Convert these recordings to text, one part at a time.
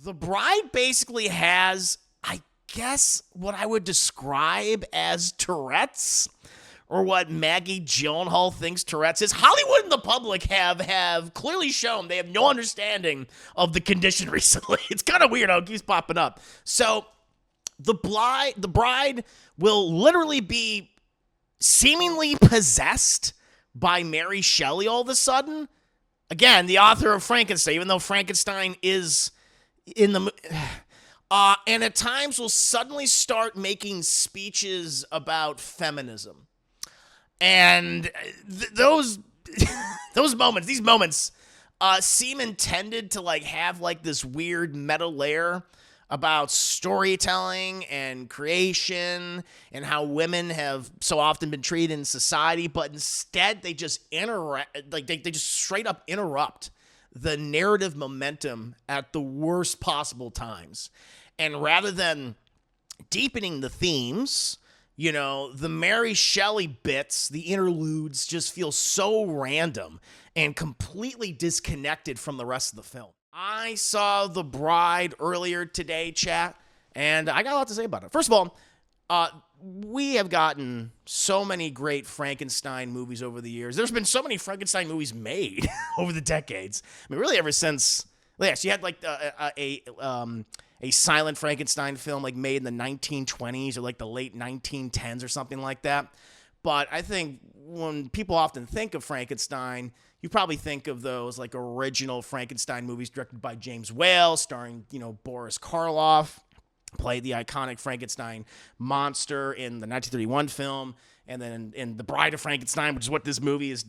The Bride basically has, I guess, what I would describe as Tourette's, or what Maggie Gyllenhaal thinks Tourette's is. Hollywood and the public have clearly shown they have no understanding of the condition recently. It's kind of weird how it keeps popping up. So the bride will literally be seemingly possessed by Mary Shelley all of a sudden. Again, the author of Frankenstein, even though Frankenstein is in the... and at times will suddenly start making speeches about feminism. And those these moments seem intended to like have like this weird meta layer about storytelling and creation and how women have so often been treated in society, but instead they just they just straight up interrupt the narrative momentum at the worst possible times. And rather than deepening the themes, you know, the Mary Shelley bits, the interludes just feel so random and completely disconnected from the rest of the film. I saw The Bride earlier today, chat, and I got a lot to say about it. First of all, we have gotten so many great Frankenstein movies over the years. There's been so many Frankenstein movies made over the decades. I mean, really ever since, yes, you had like a silent Frankenstein film like made in the 1920s or like the late 1910s or something like that. But I think when people often think of Frankenstein, you probably think of those like original Frankenstein movies directed by James Whale, starring, you know, Boris Karloff, played the iconic Frankenstein monster in the 1931 film, and then in The Bride of Frankenstein, which is what this movie is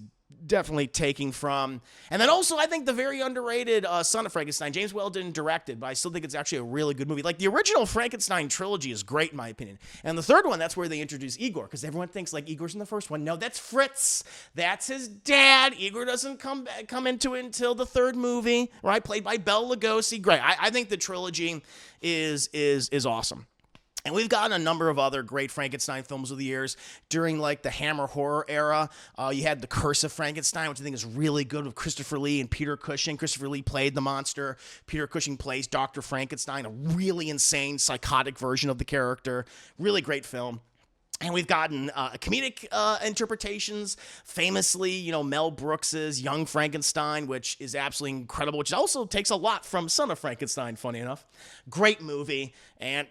definitely taking from. And then also, I think the very underrated Son of Frankenstein. James Whale didn't direct it, but I still think it's actually a really good movie. Like, the original Frankenstein trilogy is great, in my opinion. And the third one, that's where they introduce Igor, because everyone thinks, like, Igor's in the first one. No, that's Fritz. That's his dad. Igor doesn't come into it until the third movie, right? Played by Bela Lugosi. Great. I think the trilogy is awesome. And we've gotten a number of other great Frankenstein films over the years. During, like, the Hammer horror era, you had The Curse of Frankenstein, which I think is really good, with Christopher Lee and Peter Cushing. Christopher Lee played the monster. Peter Cushing plays Dr. Frankenstein, a really insane, psychotic version of the character. Really great film. And we've gotten comedic interpretations, famously, you know, Mel Brooks's Young Frankenstein, which is absolutely incredible, which also takes a lot from Son of Frankenstein, funny enough. Great movie. And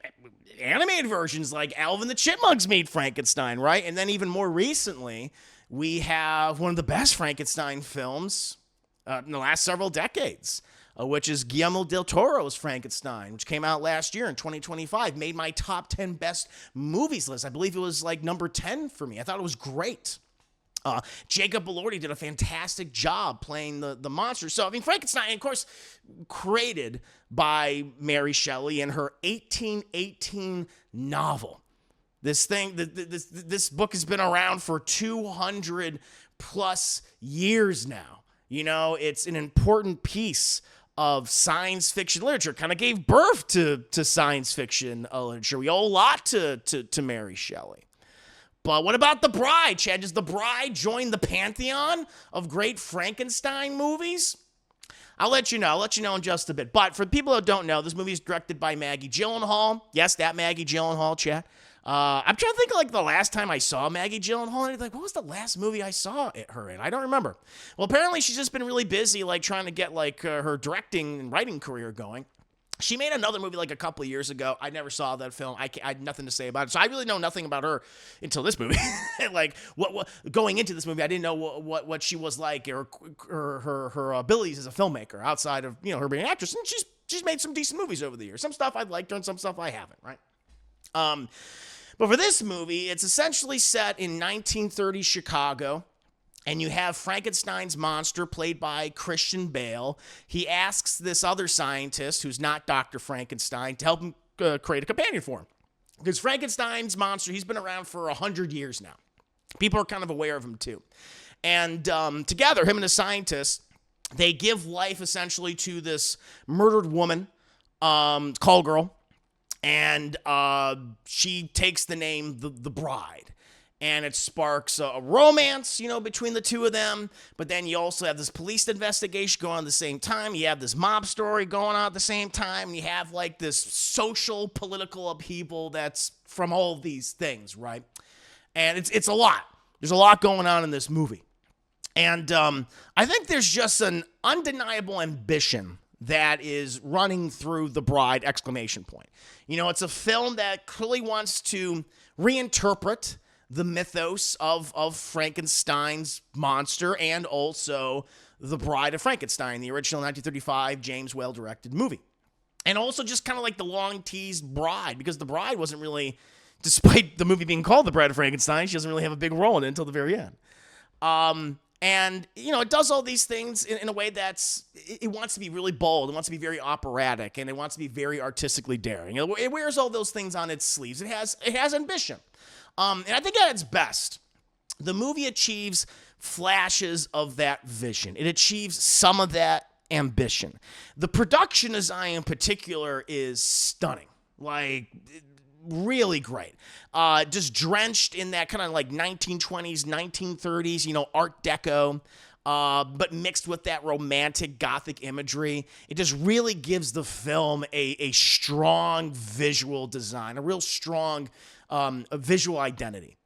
animated versions like Alvin the Chipmunks Meet Frankenstein, right? And then even more recently, we have one of the best Frankenstein films in the last several decades, which is Guillermo del Toro's Frankenstein, which came out last year in 2025, made my top 10 best movies list. I believe it was like number 10 for me. I thought it was great. Jacob Elordi did a fantastic job playing the monster. So, I mean, Frankenstein, of course, created by Mary Shelley in her 1818 novel. This book has been around for 200 plus years now. You know, it's an important piece of science fiction literature. Kind of gave birth to science fiction literature. We owe a lot to Mary Shelley. But what about The Bride, Chad? Does The Bride join the pantheon of great Frankenstein movies? I'll let you know. I'll let you know in just a bit. But for people who don't know, this movie is directed by Maggie Gyllenhaal. Yes, that Maggie Gyllenhaal, Chad. I'm trying to think of, like, the last time I saw Maggie Gyllenhaal. And like, what was the last movie I saw her in? I don't remember. Well, apparently she's just been really busy, like, trying to get, like, her directing and writing career going. She made another movie like a couple of years ago. I never saw that film. I had nothing to say about it. So I really know nothing about her until this movie. Like, what going into this movie, I didn't know what she was like, or her abilities as a filmmaker outside of, you know, her being an actress. And she's made some decent movies over the years. Some stuff I've liked her and some stuff I haven't, right? But for this movie, it's essentially set in 1930s Chicago. And you have Frankenstein's monster, played by Christian Bale. He asks this other scientist, who's not Dr. Frankenstein, to help him create a companion for him. Because Frankenstein's monster, he's been around for 100 years now. People are kind of aware of him, too. And together, him and a scientist, they give life, essentially, to this murdered woman, call girl. And she takes the name The Bride. and it sparks a romance, between the two of them. But then you also have this police investigation going on at the same time. You have this mob story going on at the same time. You have like this social political upheaval that's from all of these things, right? And it's a lot. There's a lot going on in this movie. And I think there's just an undeniable ambition that is running through The Bride, ! It's a film that clearly wants to reinterpret the mythos of Frankenstein's monster and also The Bride of Frankenstein, the original 1935 James Whale-directed movie. And also just kind of like the long-teased Bride, because The Bride wasn't really, despite the movie being called The Bride of Frankenstein, she doesn't really have a big role in it until the very end. And, it does all these things in a way it wants to be really bold. It wants to be very operatic, and it wants to be very artistically daring. It wears all those things on its sleeves. It has ambition. And I think at its best, the movie achieves flashes of that vision. It achieves some of that ambition. The production design in particular is stunning. Like, really great. Just drenched in that kind of like 1920s, 1930s, Art Deco, but mixed with that romantic Gothic imagery. It just really gives the film a strong visual design, a real strong visual identity.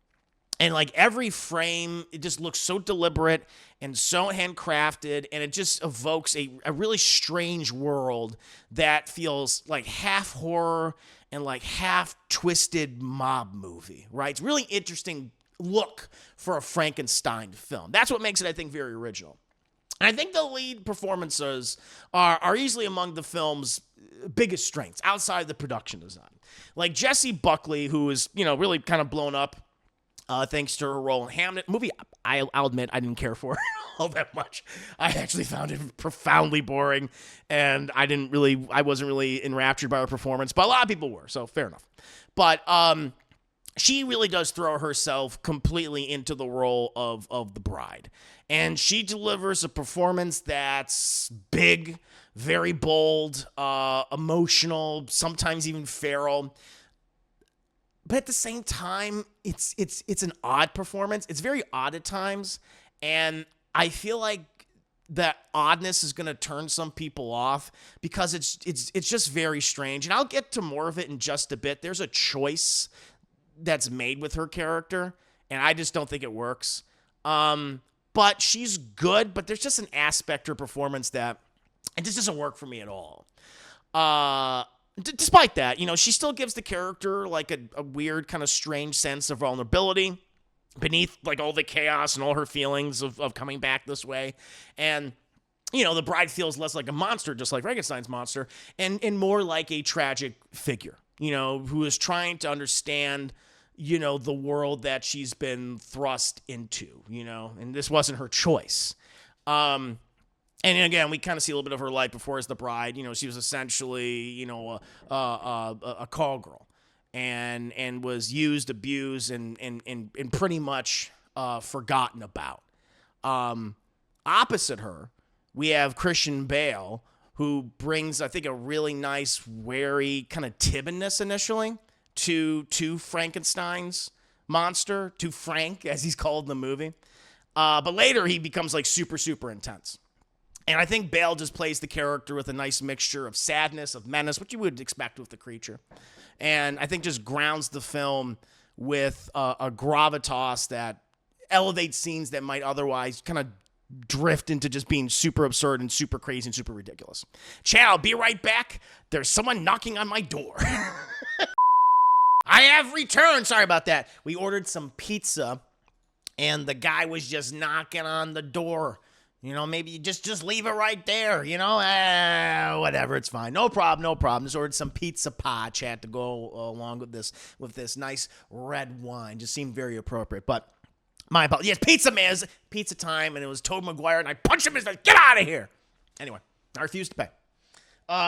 And like every frame, it just looks so deliberate and so handcrafted, and it just evokes a really strange world that feels like half horror and like half twisted mob movie, right? It's a really interesting look for a Frankenstein film. That's what makes it, I think, very original. And I think the lead performances are easily among the film's biggest strengths outside the production design. Like Jessie Buckley, who is, really kind of blown up thanks to her role in Hamnet. Movie, I'll admit, I didn't care for all that much. I actually found it profoundly boring, and I wasn't really enraptured by her performance, but a lot of people were, so fair enough. But she really does throw herself completely into the role of the bride. And she delivers a performance that's big, very bold, emotional, sometimes even feral. But at the same time, it's an odd performance. It's very odd at times, and I feel like that oddness is going to turn some people off because it's just very strange. And I'll get to more of it in just a bit. There's a choice that's made with her character, and I just don't think it works. But she's good, but there's just an aspect to her performance that it just doesn't work for me at all. Despite that, she still gives the character like a weird kind of strange sense of vulnerability beneath like all the chaos and all her feelings of coming back this way. And, the bride feels less like a monster, just like Frankenstein's monster, and more like a tragic figure, who is trying to understand, the world that she's been thrust into, and this wasn't her choice. And again, we kind of see a little bit of her life before as the bride. She was essentially, a call girl, and was used, abused, and pretty much forgotten about. Opposite her, we have Christian Bale, who brings, I think, a really nice, wary kind of timidness initially to Frankenstein's monster, to Frank, as he's called in the movie. But later, he becomes like super, super intense. And I think Bale just plays the character with a nice mixture of sadness, of menace, what you would expect with the creature. And I think just grounds the film with a gravitas that elevates scenes that might otherwise kind of drift into just being super absurd and super crazy and super ridiculous. Chad, I'll be right back. There's someone knocking on my door. I have returned. Sorry about that. We ordered some pizza, and the guy was just knocking on the door. Maybe you just leave it right there, whatever, it's fine. No problem. Just ordered some pizza pie, chat, to go along with this nice red wine. Just seemed very appropriate, but my apologies. Yes, pizza man, it's pizza time, and it was Tobey Maguire, and I punched him and said, "Get out of here!" Anyway, I refused to pay.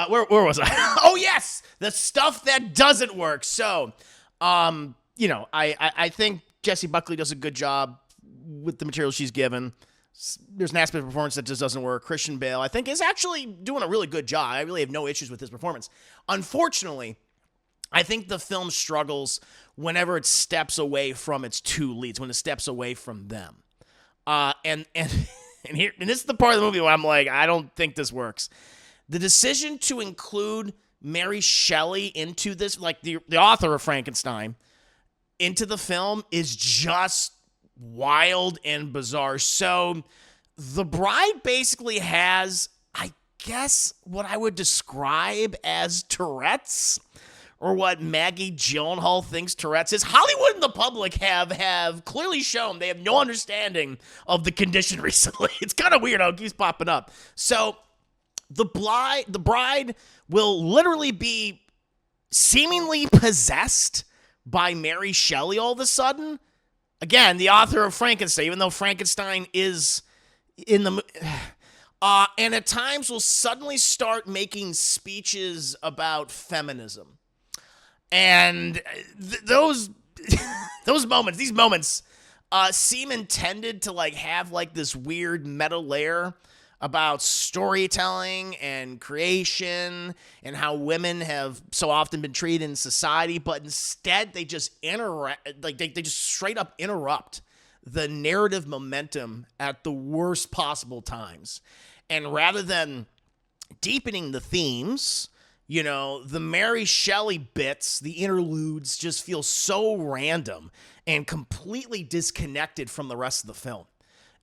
Where was I? Oh, yes, the stuff that doesn't work. So, I think Jessie Buckley does a good job with the material she's given. There's an aspect of performance that just doesn't work. Christian Bale, I think, is actually doing a really good job. I really have no issues with his performance. Unfortunately, I think the film struggles whenever it steps away from its two leads, when it steps away from them. And and this is the part of the movie where I'm like, I don't think this works. The decision to include Mary Shelley into this, like the author of Frankenstein, into the film is just wild and bizarre. So the bride basically has, I guess, what I would describe as Tourette's, or what Maggie Gyllenhaal thinks Tourette's is. Hollywood and the public have clearly shown they have no understanding of the condition recently. It's kind of weird how it keeps popping up. So the bride will literally be seemingly possessed by Mary Shelley all of a sudden. Again, the author of Frankenstein, even though Frankenstein is in the... and at times will suddenly start making speeches about feminism. And those these moments seem intended to like have like this weird meta layer about storytelling and creation and how women have so often been treated in society, but instead they just they just straight up interrupt the narrative momentum at the worst possible times. And rather than deepening the themes, you know, the Mary Shelley bits, the interludes, just feel so random and completely disconnected from the rest of the film.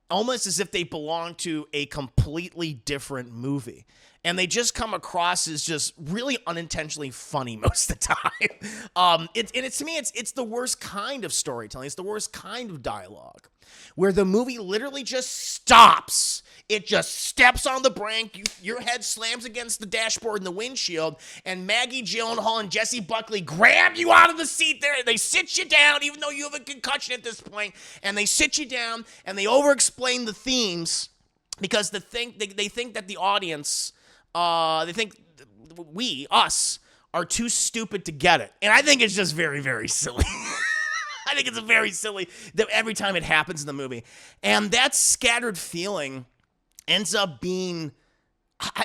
Almost as if they belong to a completely different movie. And they just come across as just really unintentionally funny most of the time. To me, it's the worst kind of storytelling. It's the worst kind of dialogue, where the movie literally just stops. It just steps on the brake. Your head slams against the dashboard and the windshield, and Maggie Gyllenhaal and Jessie Buckley grab you out of the seat there. They sit you down, even though you have a concussion at this point, and they sit you down, and they over-explain the themes because they think that the audience, they think us, are too stupid to get it. And I think it's just very, very silly. I think it's very silly that every time it happens in the movie. And that scattered feeling ends up being,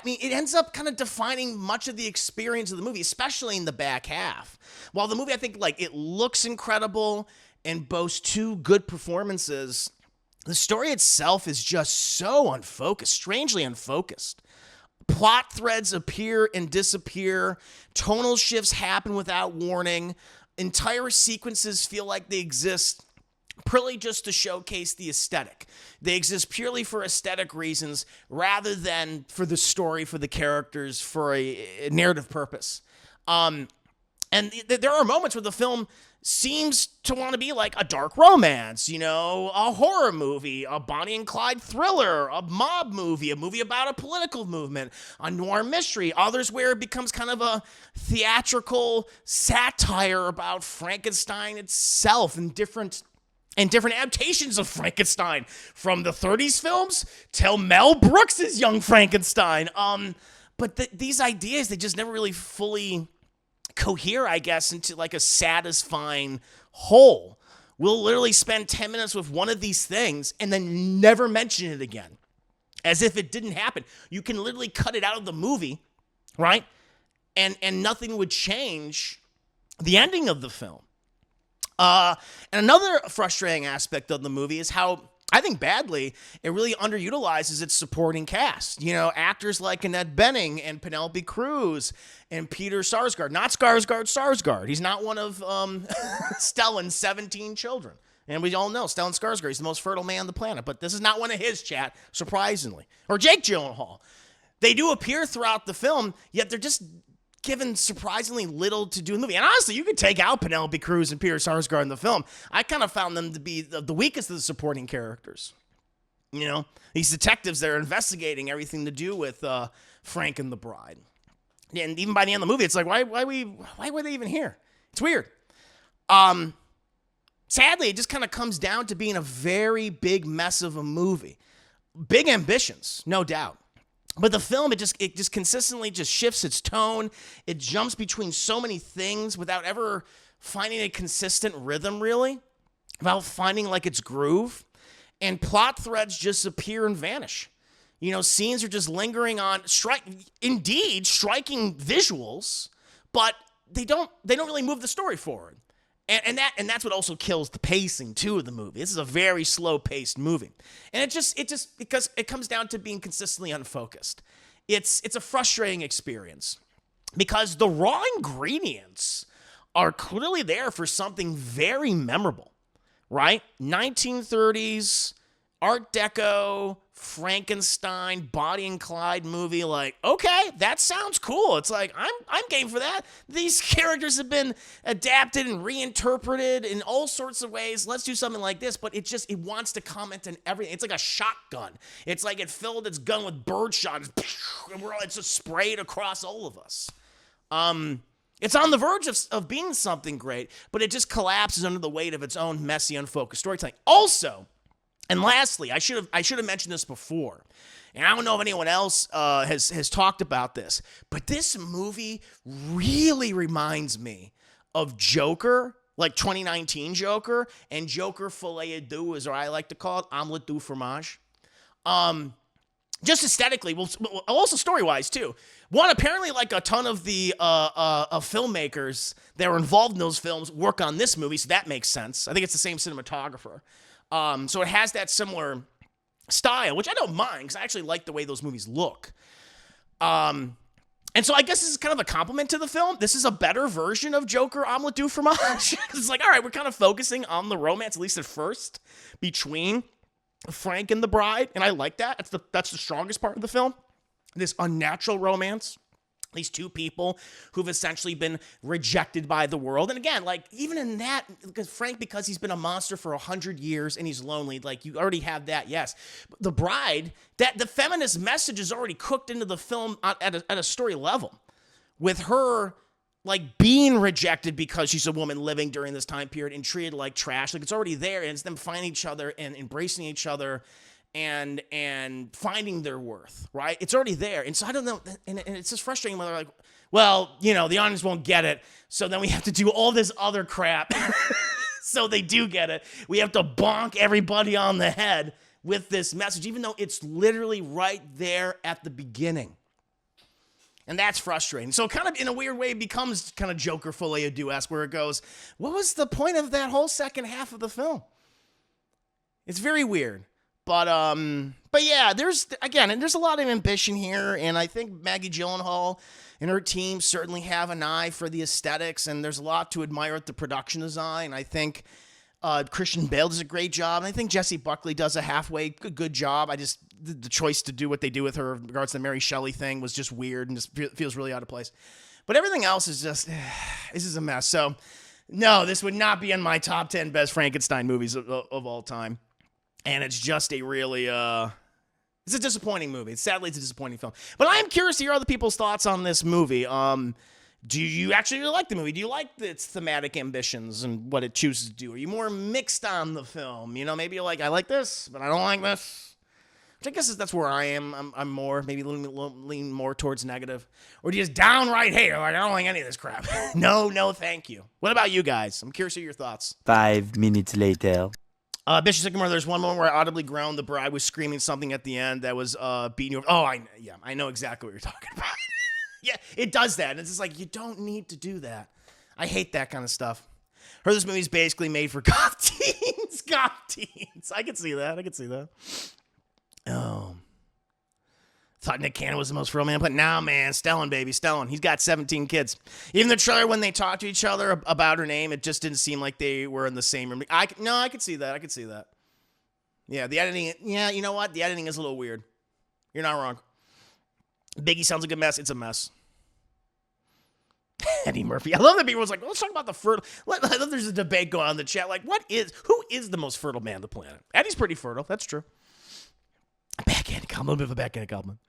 it ends up kind of defining much of the experience of the movie, especially in the back half. While the movie, I think, like, it looks incredible and boasts two good performances, the story itself is just so unfocused, strangely unfocused. Plot threads appear and disappear. Tonal shifts happen without warning. Entire sequences feel like they exist purely just to showcase the aesthetic. They exist purely for aesthetic reasons rather than for the story, for the characters, for a narrative purpose. And there are moments where the film seems to want to be like a dark romance, you know, a horror movie, a Bonnie and Clyde thriller, a mob movie, a movie about a political movement, a noir mystery. Others where it becomes kind of a theatrical satire about Frankenstein itself and different adaptations of Frankenstein, from the 30s films till Mel Brooks' Young Frankenstein. But these ideas, they just never really fully cohere, I guess, into like a satisfying whole. We'll literally spend 10 minutes with one of these things and then never mention it again, as if it didn't happen. You can literally cut it out of the movie, right? And nothing would change the ending of the film. And another frustrating aspect of the movie is how, I think badly, it really underutilizes its supporting cast. You know, actors like Annette Bening and Penelope Cruz and Peter Sarsgaard. Not Sarsgaard. He's not one of Stellan's 17 children. And we all know Stellan Skarsgård is the most fertile man on the planet. But this is not one of his, chat, surprisingly. Or Jake Gyllenhaal. They do appear throughout the film, yet they're just given surprisingly little to do in the movie. And honestly, you could take out Penelope Cruz and Peter Sarsgaard in the film. I kind of found them to be the weakest of the supporting characters. You know, these detectives that are investigating everything to do with Frank and the bride. And even by the end of the movie, it's like, why were they even here? It's weird. Sadly, it just kind of comes down to being a very big mess of a movie. Big ambitions, no doubt. But the film, it just consistently just shifts its tone. It jumps between so many things without ever finding a consistent rhythm, really, without finding like its groove. And plot threads just appear and vanish. You know, scenes are just lingering on striking visuals, but they don't really move the story forward. And that's what also kills the pacing too of the movie. This is a very slow paced movie. And it just because it comes down to being consistently unfocused. It's a frustrating experience because the raw ingredients are clearly there for something very memorable, right? 1930s Art Deco, Frankenstein, Bonnie and Clyde movie. Like, okay, that sounds cool. It's like, I'm game for that. These characters have been adapted and reinterpreted in all sorts of ways. Let's do something like this. But it wants to comment on everything. It's like a shotgun. It's like it filled its gun with birdshot, and it's just sprayed across all of us. It's on the verge of being something great, but it just collapses under the weight of its own messy, unfocused storytelling. Also, and lastly, I should have mentioned this before, and I don't know if anyone else has talked about this, but this movie really reminds me of Joker, like 2019 Joker, and Joker Filet à Deux, as I like to call it, Omelette du Fromage. Just aesthetically, well, also story-wise too. One, apparently, like a ton of the filmmakers that were involved in those films work on this movie, so that makes sense. I think it's the same cinematographer. So it has that similar style, which I don't mind because I actually like the way those movies look. And so I guess this is kind of a compliment to the film. This is a better version of Joker Omelette du Fromage. It's like, all right, we're kind of focusing on the romance, at least at first, between Frank and the bride, and I like that. That's the strongest part of the film. This unnatural romance. These two people who've essentially been rejected by the world. And again, like, even in that, because Frank, because he's been a monster for 100 years and he's lonely, like, you already have that, yes. But the bride, that the feminist message is already cooked into the film at a story level. With her, like, being rejected because she's a woman living during this time period and treated like trash. Like, it's already there, and it's them finding each other and embracing each other and finding their worth, right? It's already there. And so I don't know, and it's just frustrating when they're like, well, you know, the audience won't get it, so then we have to do all this other crap so they do get it. We have to bonk everybody on the head with this message, even though it's literally right there at the beginning. And that's frustrating. So kind of in a weird way, it becomes kind of Joker Filet à Deux-esque, where it goes, what was the point of that whole second half of the film? It's very weird. But yeah, there's a lot of ambition here, and I think Maggie Gyllenhaal and her team certainly have an eye for the aesthetics, and there's a lot to admire at the production design. I think Christian Bale does a great job, and I think Jessie Buckley does a halfway good job. The choice to do what they do with her in regards to the Mary Shelley thing was just weird and just feels really out of place. But everything else is just, this is a mess. So, no, this would not be in my top 10 best Frankenstein movies of all time. And it's just a really, it's a disappointing movie. Sadly, it's a disappointing film. But I am curious to hear other people's thoughts on this movie. Do you actually really like the movie? Do you like its thematic ambitions and what it chooses to do? Are you more mixed on the film? You know, maybe you're like, I like this, but I don't like this. Which I guess that's where I am. I'm more, maybe lean more towards negative. Or do you just downright hate it? Like, I don't like any of this crap. No, thank you. What about you guys? I'm curious to hear your thoughts. 5 minutes later. Bishop Sycamore, there's one moment where I audibly groaned. The bride was screaming something at the end that was beating you over. Oh, I know exactly what you're talking about. Yeah, it does that. And it's just like, you don't need to do that. I hate that kind of stuff. Heard this movie's basically made for goth teens. Goth teens. I can see that. Oh. Thought Nick Cannon was the most real man, but now, man, Stellan, baby, Stellan. He's got 17 kids. Even the trailer, when they talked to each other about her name, it just didn't seem like they were in the same room. I could see that. Yeah, the editing, you know what? The editing is a little weird. You're not wrong. Biggie sounds like a mess. It's a mess. Eddie Murphy. I love that people was like, let's talk about the fertile. I love there's a debate going on in the chat. Like, who is the most fertile man on the planet? Eddie's pretty fertile. That's true. Backhanded compliment. A little bit of a backhanded compliment.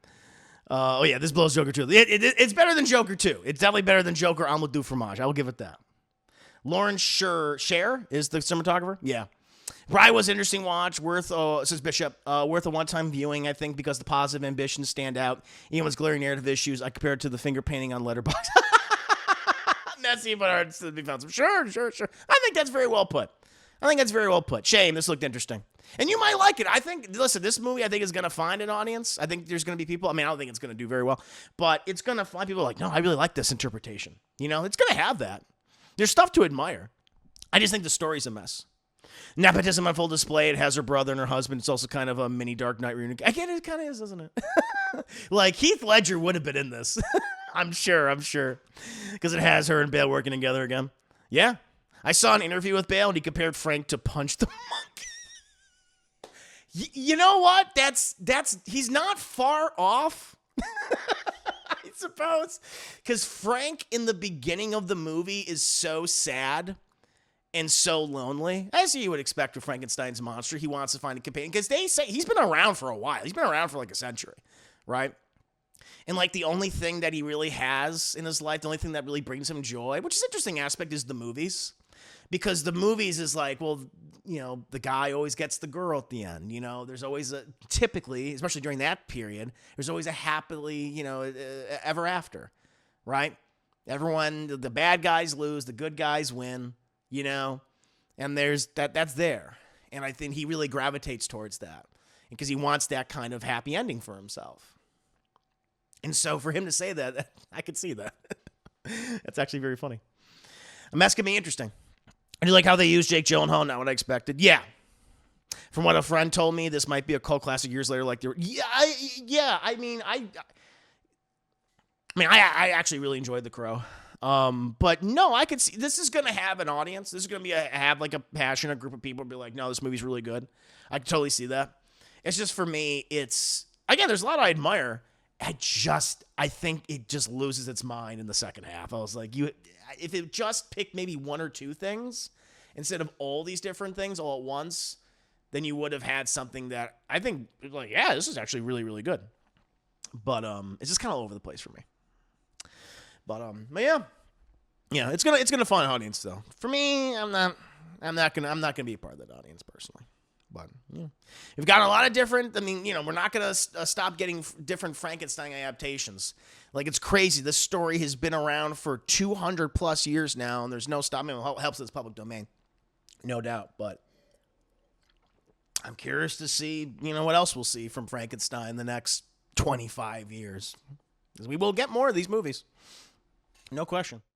Oh, yeah, this blows Joker 2. It's better than Joker 2. It's definitely better than Joker Omelette du Fromage. I will give it that. Lauren Scher is the cinematographer? Yeah. Bride was an interesting watch. Says Bishop, worth a one-time viewing, I think, because the positive ambitions stand out. Even with glaring narrative issues, I compare it to the finger painting on Letterboxd. Messy, but hard to be found. Sure. I think that's very well put. I think that's very well put. Shane, this looked interesting. And you might like it. I think, listen, this movie I think is going to find an audience. I think there's going to be people, I mean, I don't think it's going to do very well, but it's going to find people like, no, I really like this interpretation. You know, it's going to have that. There's stuff to admire. I just think the story's a mess. Nepotism on full display. It has her brother and her husband. It's also kind of a mini Dark Knight reunion. Again, it kind of is, doesn't it? Like, Heath Ledger would have been in this. I'm sure. Because it has her and Bale working together again. Yeah. I saw an interview with Bale, and he compared Frank to Punch the Monkey. You know what? He's not far off, I suppose. Because Frank, in the beginning of the movie, is so sad and so lonely, as you would expect with Frankenstein's monster. He wants to find a companion, because they say he's been around for a while. He's been around for like a century, right? And like the only thing that he really has in his life, the only thing that really brings him joy, which is an interesting aspect, is the movies. Because the movies is like, well, you know, the guy always gets the girl at the end. You know, there's always typically, especially during that period, there's always a happily, you know, ever after, right? Everyone, the bad guys lose, the good guys win, you know, and that's there. And I think he really gravitates towards that because he wants that kind of happy ending for himself. And so for him to say that, I could see that. That's actually very funny. And that's going to be interesting. I do like how they use Jake Gyllenhaal, not what I expected. Yeah. From what a friend told me, this might be a cult classic years later. Like, I actually really enjoyed The Crow. But no, I could see this is going to have an audience. This is going to be have like a passionate group of people be like, no, this movie's really good. I can totally see that. It's just for me, again, there's a lot I admire. I think it just loses its mind in the second half. I was like, if it just picked maybe one or two things instead of all these different things all at once, then you would have had something that I think, like, yeah, this is actually really, really good. But it's just kind of all over the place for me. But yeah, it's gonna find an audience though. For me, I'm not gonna be a part of that audience personally. But yeah, we've got a lot of different. I mean, you know, we're not gonna stop getting different Frankenstein adaptations. Like, it's crazy. This story has been around for 200 plus years now, and there's no stopping. It helps it's public domain, no doubt. But I'm curious to see, you know, what else we'll see from Frankenstein in the next 25 years, because we will get more of these movies, no question.